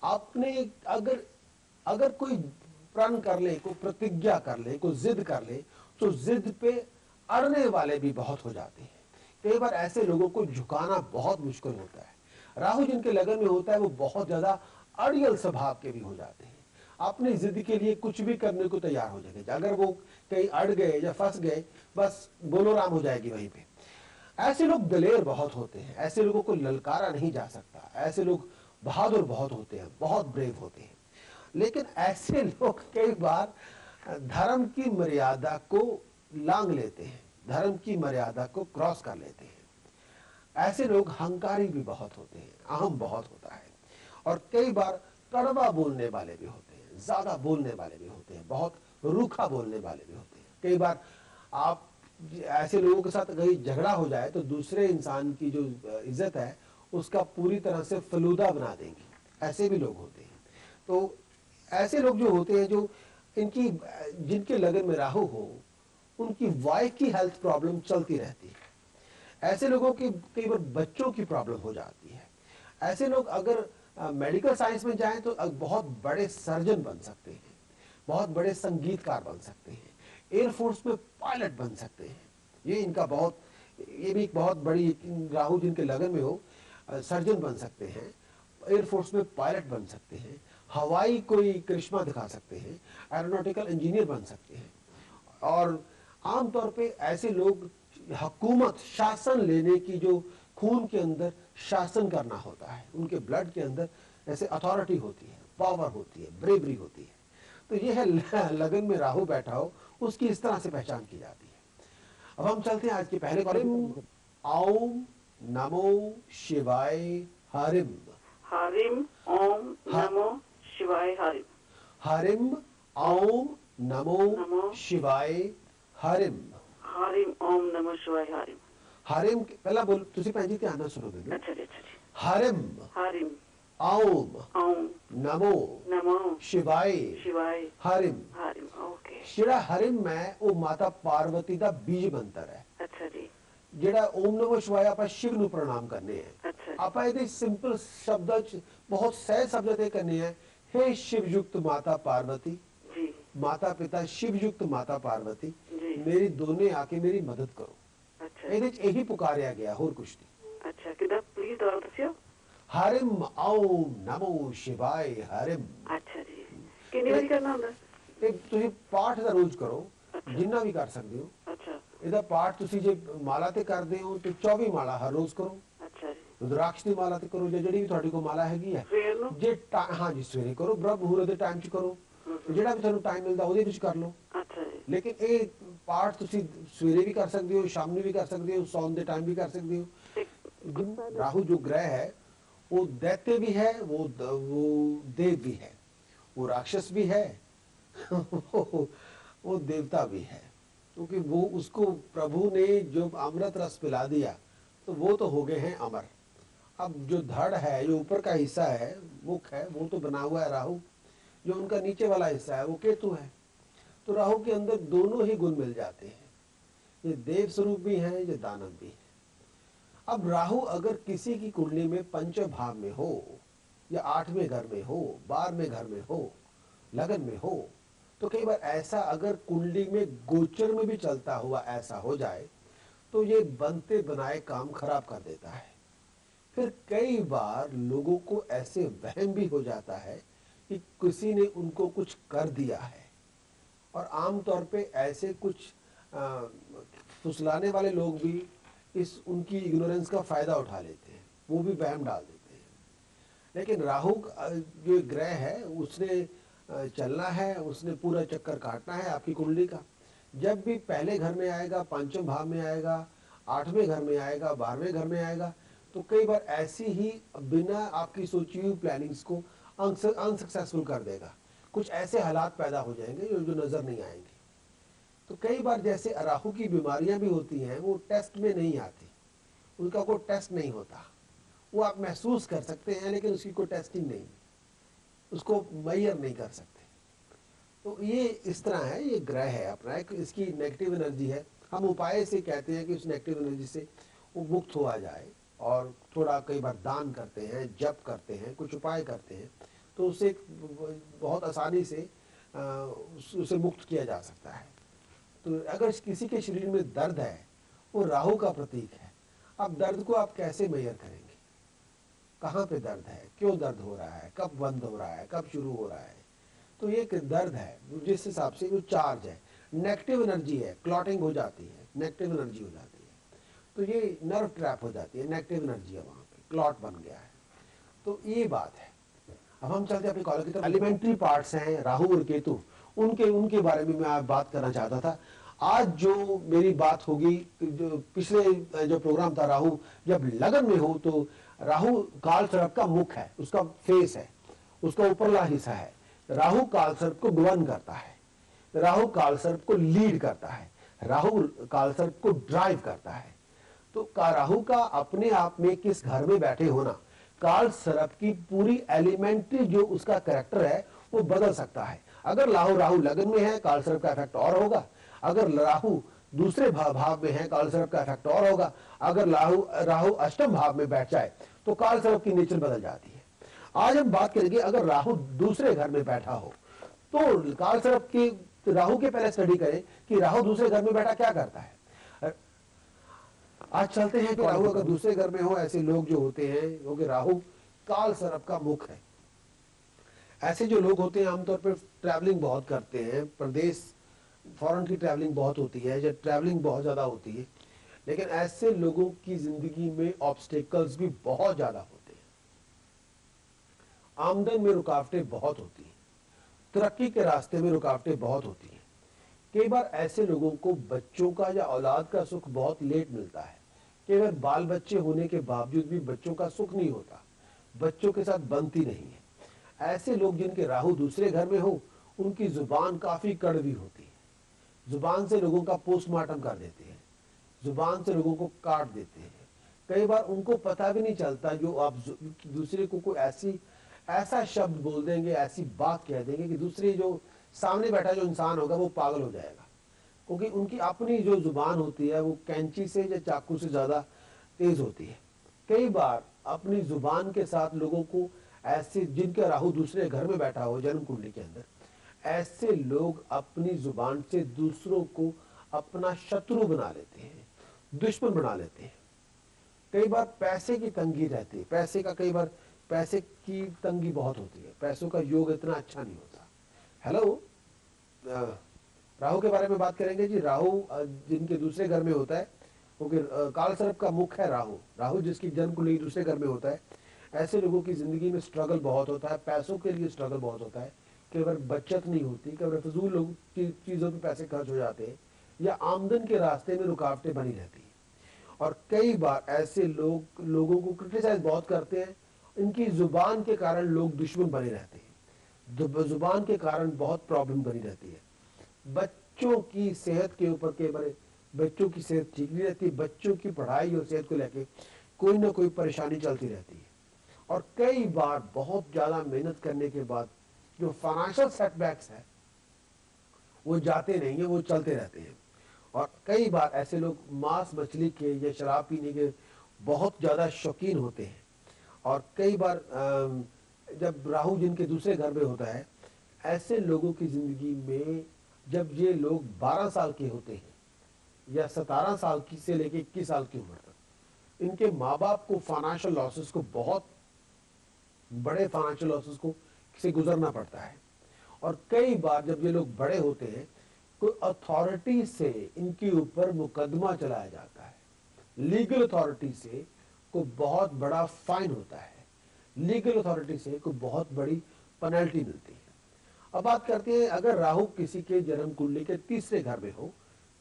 आपने अगर अगर कोई प्रण कर ले, कोई प्रतिज्ञा कर ले, कोई जिद कर ले, तो जिद पे अड़ने वाले भी बहुत हो जाते हैं। कई बार ऐसे लोगों को झुकाना बहुत मुश्किल होता है। राहु जिनके लगन में होता है वो बहुत ज्यादा अड़ियल स्वभाव के भी हो जाते हैं। अपनी जिद के लिए कुछ भी करने को तैयार हो जाएंगे। अगर वो कहीं अड़ गए या फंस गए, बस बोलो राम हो जाएगी वहीं पे। ऐसे लोग दलेर बहुत होते हैं, ऐसे लोगों को ललकारा नहीं जा सकता। ऐसे लोग बहादुर बहुत होते हैं, बहुत ब्रेव होते हैं। लेकिन ऐसे लोग कई बार धर्म की मर्यादा को लांघ लेते हैं, धर्म की मर्यादा को क्रॉस कर लेते हैं। ऐसे लोग हंकारी भी बहुत होते हैं, अहम बहुत होता है, और कई बार कड़वा बोलने वाले भी होते हैं, ज्यादा बोलने वाले भी होते हैं, बहुत रूखा बोलने वाले भी होते हैं। कई बार आप ऐसे लोगों के साथ कहीं झगड़ा हो जाए तो दूसरे इंसान की जो इज्जत है उसका पूरी तरह से फलूदा बना देंगे। ऐसे भी लोग होते हैं। तो ऐसे लोग जो होते हैं, जो इनकी जिनके लगन में राहु हो, उनकी वाइफ की हेल्थ प्रॉब्लम चलती रहती है। ऐसे लोगों की कई बार बच्चों की प्रॉब्लम हो जाती है। ऐसे लोग अगर मेडिकल साइंस में जाएं तो बहुत बड़े सर्जन बन सकते हैं, बहुत बड़े संगीतकार बन सकते हैं, एयरफोर्स में पायलट बन सकते हैं। ये इनका बहुत, ये भी एक बहुत बड़ी, राहु जिनके लगन में हो, सर्जन बन सकते हैं, एयरफोर्स में पायलट बन सकते हैं, हवाई कोई करिश्मा दिखा सकते हैं, एरोनॉटिकल इंजीनियर बन सकते हैं। और आमतौर पे ऐसे लोग हुकूमत, शासन लेने की, जो खून के अंदर शासन करना होता है, उनके ब्लड के अंदर ऐसे अथॉरिटी होती है, पावर होती है, ब्रेवरी होती है। तो ये है लगन में राहु बैठा हो, उसकी इस तरह से पहचान की जाती है। अब हम चलते हैं आज के पहले कॉलम। ओम नमो शिवाय हरिम। हरिम ओम नमो शिवाय हरिम। हरिम ओम नमो शिवाय हरिम। हरिम ओम नमो शिवाय हरिम। हरिम पहला बोल, तुसी भैन जी ध्यान नाल सुनो बेबी। अच्छा जी। हरिम हरिम ओम ओम नमो शिवाय हरिम। हरिम ओके। ਜਿਹੜਾ ਹਰਿਮ ਹੈ ਉਹ ਮਾਤਾ ਪਾਰਵਤੀ ਦਾ ਬੀਜ ਮੰਤਰ ਹੈ। अच्छा जी। ਜਿਹੜਾ ਓਮ ਨਮੋ ਸ਼ਿਵਾय ਆਪਾਂ शिव ਨੂੰ ਪ੍ਰਣਾਮ ਕਰਨੇ ਆ। अच्छा ਆਪਾਂ ਇਹਦੇ ਸਿੰਪਲ ਸ਼ਬਦਾਂ ਚ ਬਹੁਤ ਸਹਿਜ ਸ਼ਬਦ ਤੇ ਕਰਨੇ ਆ। हे शिवयुक्त माता पार्वती जी। माता पिता शिवयुक्त माता पार्वती जी। मेरी दोने आके मेरी मदद करो। अच्छा ਇਹਦੇ ਚ ਇਹੀ ਪੁਕਾਰਿਆ ਗਿਆ, ਹੋਰ ਕੁਛ ਨਹੀਂ। अच्छा किधर प्लीज दोबारा दसियो। हरिम ओम नमो शिवाय हरिम। अच्छा जी। कितनी बारी करना होता है? ਇਹ ਤੁਸੀਂ ਪਾਠ ਦਾ ਰੋਜ਼ ਕਰੋ, ਜਿੰਨਾ ਵੀ ਕਰ ਸਕਦੇ ਹੋ। अच्छा ਇਹਦਾ ਪਾਠ ਤੁਸੀਂ ਜੇ ਮਾਲਾ ਤੇ ਕਰਦੇ ਹੋ ਤੇ 24 ਮਾਲਾ ਹਰ ਰੋਜ਼ ਕਰੋ। अच्छा जी। रुद्राक्ष ਦੀ ਮਾਲਾ ਤੇ ਕਰੋ, ਜਾਂ ਜਿਹੜੀ ਵੀ ਤੁਹਾਡੀ ਕੋਲ ਮਾਲਾ ਹੈਗੀ ਹੈ। ਸਵੇਰ ਨੂੰ? ਜੇ ਹਾਂਜੀ ਸਵੇਰੇ ਕਰੋ, ਬ੍ਰਹਮ ਮੁਹੂਰਤ ਦੇ ਟਾਈਮ 'ਚ ਕਰੋ, ਜਿਹੜਾ ਵੀ ਤੁਹਾਨੂੰ ਟਾਈਮ ਮਿਲਦਾ ਉਹਦੇ ਵਿੱਚ ਕਰ ਲਓ। अच्छा जी। ਲੇਕਿਨ ਇਹ ਪਾਠ ਤੁਸੀਂ ਸਵੇਰੇ ਵੀ ਕਰ ਸਕਦੇ ਹੋ, ਸ਼ਾਮ ਨੂੰ ਵੀ ਕਰ ਸਕਦੇ ਹੋ, ਸੌਣ ਦੇ ਟਾਈਮ ਵੀ ਕਰ ਸਕਦੇ ਹੋ। राहु जो ग्रह है वो दैत्य भी है, वो देव भी है, वो राक्षस भी है वो देवता भी है। क्योंकि वो उसको प्रभु ने जो अमृत रस पिला दिया तो वो तो हो गए हैं अमर। अब जो धड़ है, जो ऊपर का हिस्सा है, मुख है, वो तो बना हुआ है राहु। जो उनका नीचे वाला हिस्सा है वो केतु है। तो राहु के अंदर दोनों ही गुण मिल जाते हैं, ये देव स्वरूप भी है, ये दानव भी है। अब राहु अगर किसी की कुंडली में पंचम भाव में हो, या 8वें घर में हो, 12वें घर में हो, लगन में हो, तो कई बार ऐसा अगर कुंडली में गोचर में भी चलता हुआ ऐसा हो जाए तो ये बनते बनाए काम खराब कर देता है। फिर कई बार लोगों को ऐसे वहम भी हो जाता है कि किसी ने उनको कुछ कर दिया है, और आमतौर पे ऐसे कुछ फुसलाने वाले लोग भी इस उनकी इग्नोरेंस का फायदा उठा लेते हैं, वो भी वहम डाल देते हैं। लेकिन राहु जो ग्रह है उसने चलना है, उसने पूरा चक्कर काटना है आपकी कुंडली का। जब भी पहले घर में आएगा, पंचम भाव में आएगा, 8वें घर में आएगा, 12वें घर में आएगा, तो कई बार ऐसी ही बिना आपकी सोची हुई प्लानिंग्स को अनसक्सेसफुल कर देगा। कुछ ऐसे हालात पैदा हो जाएंगे जो नजर नहीं आएंगे। तो कई बार जैसे राहु की बीमारियां भी होती हैं, वो टेस्ट में नहीं आती, उनका कोई टेस्ट नहीं होता। वो आप महसूस कर सकते हैं लेकिन उसकी कोई टेस्टिंग नहीं, उसको मैयर नहीं कर सकते। तो ये इस तरह है, ये ग्रह है अपना एक, इसकी नेगेटिव एनर्जी है। हम उपाय से कहते हैं कि उस नेगेटिव एनर्जी से वो मुक्त हुआ जाए, और थोड़ा कई बार दान करते हैं, जप करते हैं, कुछ उपाय करते हैं, तो उसे बहुत आसानी से उसे मुक्त किया जा सकता है। तो अगर किसी के शरीर में दर्द है, वो राहु का प्रतीक है। अब दर्द को आप कैसे मेजर करेंगे, कहाँ पे दर्द है, क्यों दर्द हो रहा है, कब बंद हो रहा है, कब शुरू हो रहा है। तो ये एक दर्द है जिस हिसाब से जो चार्ज है, नेगेटिव एनर्जी है, क्लॉटिंग हो जाती है, नेगेटिव एनर्जी हो जाती है, तो ये नर्व ट्रैप हो जाती है, नेगेटिव एनर्जी है, वहाँ पे क्लॉट बन गया है। तो ये बात है। अब हम चलते हैं अपनी कॉलेज की तरफ। एलिमेंट्री पार्ट्स हैं राहु और केतु, उनके उनके बारे में मैं बात करना चाहता था। आज जो मेरी बात होगी, जो पिछले जो प्रोग्राम था, राहु जब लगन में हो तो राहु काल सर्प का मुख है, उसका फेस है, उसका ऊपरला हिस्सा है। राहु काल सर्प को गवर्न करता है, राहु काल सर्प को लीड करता है, राहु काल सर्प को ड्राइव करता है। तो राहु का अपने आप में किस घर में बैठे होना काल सर्प की पूरी एलिमेंट्री जो उसका कैरेक्टर है वो बदल सकता है। अगर राहु लगन में है, काल सर्प का इफेक्ट और होगा। अगर राहु दूसरे भाव में है, काल सर्प का इफेक्ट और होगा। अगर राहु अष्टम भाव में बैठ जाए तो काल सर्प की नेचर बदल जाती है। आज हम बात करेंगे अगर राहु दूसरे घर में बैठा हो तो काल सर्प की, राहु के पहले स्टडी करें कि राहु दूसरे घर में बैठा क्या करता है। आज चलते हैं कि राहु अगर दूसरे घर में हो, ऐसे लोग जो होते हैं, क्योंकि राहु काल सर्प का मुख है। ऐसे जो लोग होते हैं आमतौर पर ट्रैवलिंग बहुत करते हैं, प्रदेश फॉरेन की ट्रैवलिंग बहुत होती है, या ट्रैवलिंग बहुत ज्यादा होती है, लेकिन ऐसे लोगों की जिंदगी में ऑब्स्टेकल्स भी बहुत ज्यादा होते हैं, आमदन में रुकावटें बहुत होती हैं, तरक्की के रास्ते में रुकावटें बहुत होती हैं। कई बार ऐसे लोगों को बच्चों का या औलाद का सुख बहुत लेट मिलता है। कई बार बाल बच्चे होने के बावजूद भी बच्चों का सुख नहीं होता, बच्चों के साथ बनती नहीं है। ऐसे लोग जिनके राहु दूसरे घर में हो, उनकी जुबान काफी कड़वी होती है, जुबान से लोगों का पोस्टमार्टम कर देते हैं, जुबान से लोगों को काट देते हैं। कई बार उनको पता भी नहीं चलता, जो आप दूसरे को कोई ऐसा शब्द बोल देंगे, ऐसी बात कह देंगे कि दूसरे जो सामने बैठा जो इंसान होगा वो पागल हो जाएगा, क्योंकि उनकी अपनी जो जुबान होती है वो कैंची से या चाकू से ज्यादा तेज होती है। कई बार अपनी जुबान के साथ लोगों को, ऐसे जिनका राहु दूसरे घर में बैठा हो जन्म कुंडली के अंदर, ऐसे लोग अपनी जुबान से दूसरों को अपना शत्रु बना लेते हैं, दुश्मन बना लेते हैं। कई बार पैसे की तंगी रहती है, पैसे की तंगी बहुत होती है, पैसों का योग इतना अच्छा नहीं होता। हेलो, राहु के बारे में बात करेंगे जी। राहु जिनके दूसरे घर में होता है, क्योंकि काल सर्प का मुख है राहु जिसकी जन्म कुंडली दूसरे घर में होता है, ऐसे लोगों की जिंदगी में स्ट्रगल बहुत होता है, पैसों के लिए स्ट्रगल बहुत होता है। कई बार बचत नहीं होती, कई बार फजूल लोग चीजों पे पैसे खर्च हो जाते हैं, या आमदन के रास्ते में रुकावटें बनी रहती है। और कई बार ऐसे लोगों को क्रिटिसाइज बहुत करते हैं, इनकी जुबान के कारण लोग दुश्मन बने रहते हैं, जुबान के कारण बहुत प्रॉब्लम बनी रहती है। बच्चों की सेहत के ऊपर कई बार बच्चों की सेहत ठीक नहीं रहती, बच्चों की पढ़ाई और सेहत को लेके कोई ना कोई परेशानी चलती रहती है। और कई बार बहुत ज्यादा मेहनत करने के बाद जो फाइनेंशियल सेटबैक्स है वो जाते नहीं है, वो चलते रहते हैं। और कई बार ऐसे लोग मांस मछली के या शराब पीने के बहुत ज्यादा शौकीन होते हैं। और कई बार जब राहु जिनके दूसरे घर में होता है, ऐसे लोगों की जिंदगी में जब ये लोग 12 साल के होते हैं या 17 साल की से लेके 21 साल की उम्र तक, इनके माँ बाप को फाइनेंशियल लॉसेस को, बहुत बड़े फाइनेंशियल लॉसेस को से गुजरना पड़ता है। और कई बार जब ये लोग बड़े होते हैं, कोई अथॉरिटी से इनके ऊपर मुकदमा चलाया जाता है, लीगल अथॉरिटी से कोई बहुत बड़ा फाइन होता है, लीगल अथॉरिटी से कोई बहुत बड़ी पेनल्टी मिलती है। अब बात करते हैं, अगर राहु किसी के जन्म कुंडली के तीसरे घर में हो,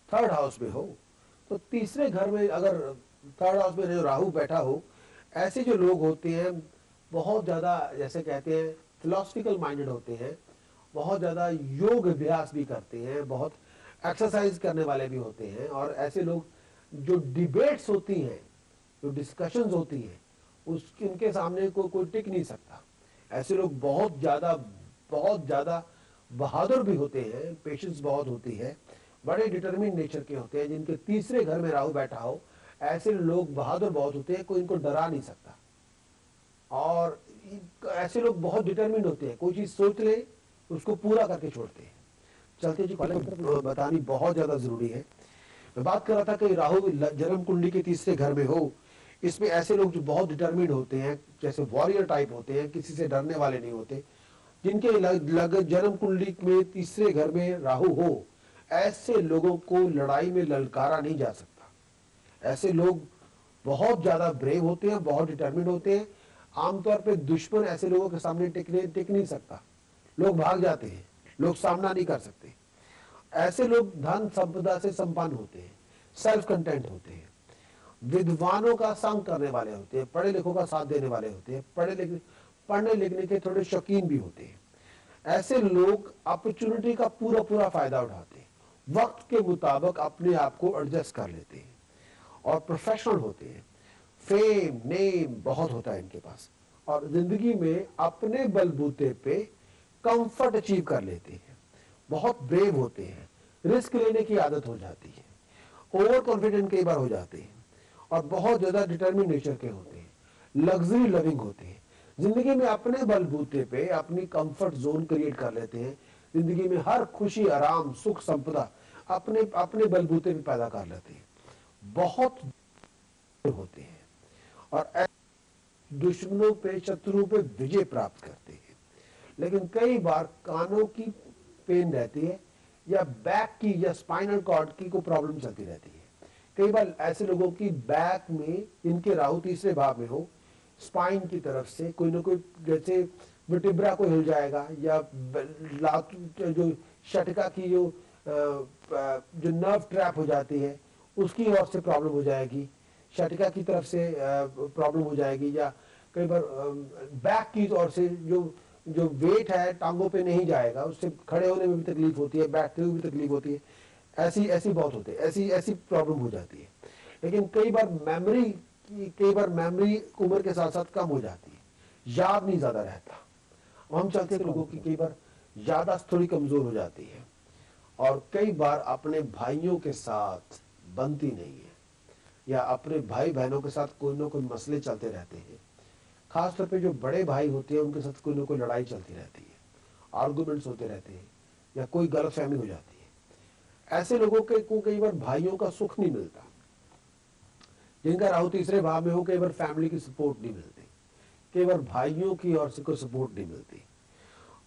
थर्ड हाउस में हो, तो तीसरे घर में अगर थर्ड हाउस में जो राहु बैठा हो, ऐसे जो लोग होते हैं बहुत ज्यादा, जैसे कहते हैं फिलोसफिकल माइंडेड होते हैं, बहुत ज्यादा योग अभ्यास भी करते हैं, बहुत एक्सरसाइज करने वाले भी होते हैं। और ऐसे लोग जो डिबेट्स होती हैं, जो डिस्कशंस होती हैं, उनके सामने कोई टिक नहीं सकता। ऐसे लोग बहुत ज्यादा बहादुर भी होते हैं, पेशेंस बहुत होती है, बड़े डिटरमिन नेचर के होते हैं। जिनके तीसरे घर में राहु बैठा हो, ऐसे लोग बहादुर बहुत होते हैं, कोई इनको डरा नहीं सकता। और ऐसे लोग बहुत डिटरमिन्ड होते हैं, कोई चीज सोच ले उसको पूरा करके छोड़ते हैं। चलते जी कॉलेज बतानी बहुत ज्यादा जरूरी है। मैं बात कर रहा था कि राहु जन्म कुंडली के तीसरे घर में हो, इसमें ऐसे लोग जो बहुत डिटरमिन्ड होते हैं, जैसे वॉरियर टाइप होते हैं, किसी से डरने वाले नहीं होते, जिनके जन्म कुंडली में तीसरे घर में राहु हो, ऐसे लोगों को लड़ाई में ललकारा नहीं जा सकता। ऐसे लोग बहुत ज्यादा ब्रेव होते हैं, बहुत डिटरमिन्ड होते हैं। आमतौर पे दुश्मन ऐसे लोगों के सामने टिक नहीं सकता, लोग भाग जाते हैं, लोग सामना नहीं कर सकते। ऐसे लोग धन संपदा से संपन्न होते हैं, सेल्फ कंटेंट होते हैं, विद्वानों का संग करने वाले होते हैं, पढ़े लिखों का साथ देने वाले होते हैं, पढ़ने लिखने के थोड़े शौकीन भी होते हैं। ऐसे लोग अपॉर्चुनिटी का पूरा पूरा फायदा उठाते हैं, वक्त के मुताबिक अपने आप को एडजस्ट कर लेते हैं और प्रोफेशनल होते हैं। फेम नेम बहुत होता है इनके पास, और जिंदगी में अपने बलबूते पे कंफर्ट अचीव कर लेते हैं। बहुत ब्रेव होते हैं, रिस्क लेने की आदत हो जाती है, ओवर कॉन्फिडेंट कई बार हो जाते हैं, और बहुत ज्यादा डिटरमिन नेचर के होते हैं, लग्जरी लविंग होते हैं। जिंदगी में अपने बलबूते पे अपनी कंफर्ट जोन क्रिएट कर लेते हैं। जिंदगी में हर खुशी आराम सुख संपदा अपने अपने बलबूते पे पैदा कर लेते हैं। बहुत होते हैं और दुश्मनों पे शत्रुओं पे विजय प्राप्त करते हैं। लेकिन कई बार कानों की पेन रहती है, या बैक की या स्पाइनल कॉर्ड की कोई प्रॉब्लम चलती रहती है। कई बार ऐसे लोगों की बैक में, इनके राहु तीसरे भाव में हो, स्पाइन की तरफ से कोई ना कोई, जैसे वर्टिब्रा को हिल जाएगा, या जो शटका की जो नर्व ट्रैप हो जाती है उसकी ओर से प्रॉब्लम हो जाएगी, शटका की तरफ से प्रॉब्लम हो जाएगी, या कई बार बैक की ओर से जो वेट है टांगों पे नहीं जाएगा, उससे खड़े होने में भी तकलीफ होती है, बैठते हुए भी तकलीफ होती है। ऐसी बहुत होती है, ऐसी प्रॉब्लम हो जाती है। लेकिन कई बार मेमोरी उम्र के साथ साथ कम हो जाती है, याद नहीं ज्यादा रहता। हम चलते लोगों की कई बार याददाश्त थोड़ी कमजोर हो जाती है, और कई बार अपने भाइयों के साथ बनती नहीं है, या अपने भाई बहनों के साथ कोई ना कोई मसले चलते रहते हैं। खासतौर पे जो बड़े भाई होते हैं उनके साथ कोई ना कोई लड़ाई चलती रहती है, आर्गुमेंट्स होते रहते हैं, या कोई गलतफहमी हो जाती है। ऐसे लोगों को कई बार भाइयों का सुख नहीं मिलता। जिनका राहु तीसरे भाव में हो, कई बार फैमिली की सपोर्ट नहीं मिलती, कई बार भाइयों की ओर से कोई सपोर्ट नहीं मिलती,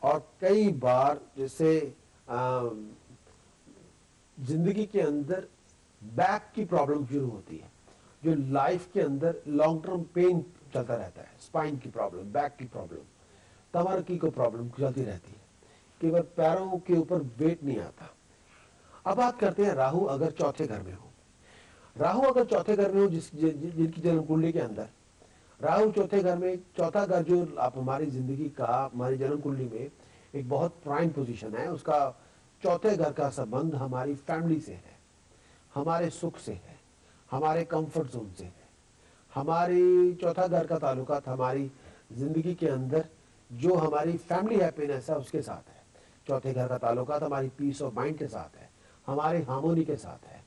और कई बार जैसे जिंदगी के अंदर बैक की प्रॉब्लम शुरू होती है, जो लाइफ के अंदर लॉन्ग टर्म पेन चलता रहता है, स्पाइन की प्रॉब्लम, बैक की प्रॉब्लम, कमर की कोई प्रॉब्लम चलती रहती है, कई बार पैरों के ऊपर वेट नहीं आता। अब बात करते हैं राहु अगर चौथे घर में हो। राहु अगर चौथे घर में हो, जिनकी जन्म कुंडली के अंदर राहु चौथे घर में, चौथा घर जो आप हमारी जिंदगी का, हमारी जन्म कुंडली में एक बहुत प्राइम पोजीशन है, उसका चौथे घर का संबंध हमारी फैमिली से है, हमारे सुख से है, हमारे कंफर्ट जोन से है। हमारी चौथा घर का ताल्लुकात हमारी जिंदगी के अंदर जो हमारी फैमिली हैप्पीनेस है उसके साथ है। चौथे घर का ताल्लुकात हमारी पीस ऑफ माइंड के साथ है, हमारी हार्मोनी के साथ है।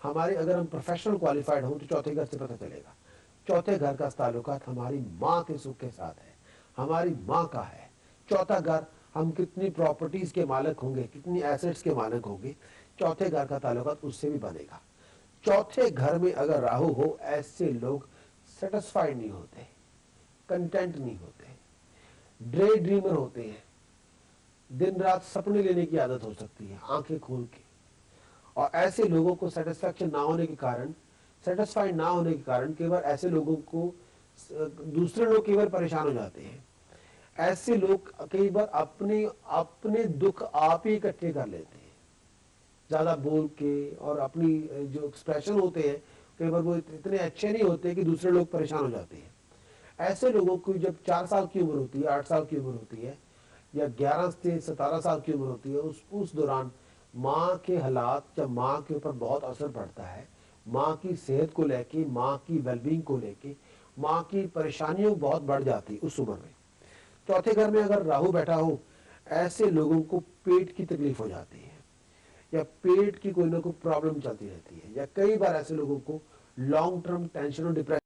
हमारे अगर हम प्रोफेशनल क्वालिफाइड हों तो चौथे घर से पता चलेगा। चौथे घर का ताल्लुकात हमारी माँ के सुख के साथ है, हमारी माँ का है। चौथा घर, हम कितनी प्रॉपर्टीज के मालिक होंगे, कितनी एसेट्स के मालिक होंगे, चौथे घर का ताल्लुकात उससे भी बनेगा। चौथे घर में अगर राहु हो, ऐसे लोग सेटिस्फाइड नहीं होते, कंटेंट नहीं होते, ड्रे ड्रीमर होते हैं, दिन रात सपने लेने की आदत हो सकती है आंखें खोल के। और ऐसे लोगों को सेटिस्फैक्शन ना होने के कारण, सेटिस्फाइड ना होने के कारण, कई बार ऐसे लोगों को दूसरे लोग कई बार परेशान हो जाते हैं। ऐसे लोग कई बार अपने दुख आप ही इकट्ठे कर लेते हैं, ज्यादा बोल के, और अपनी जो एक्सप्रेशन होते हैं कई बार वो इतने अच्छे नहीं होते कि दूसरे लोग परेशान हो जाते हैं। ऐसे लोगों को जब 4 साल की उम्र होती है, 8 साल की उम्र होती है, या 11 से 17 साल की उम्र होती है, उस दौरान माँ के हालात, जब माँ के ऊपर बहुत असर पड़ता है, माँ की सेहत को लेके, माँ की वेलबींग को लेके, माँ की परेशानियों बहुत बढ़ जाती है उस उम्र में। चौथे घर में अगर राहु बैठा हो, ऐसे लोगों को पेट की तकलीफ हो जाती है, या पेट की कोई ना कोई प्रॉब्लम चलती रहती है, या कई बार ऐसे लोगों को लॉन्ग टर्म टेंशन और डिप्रेशन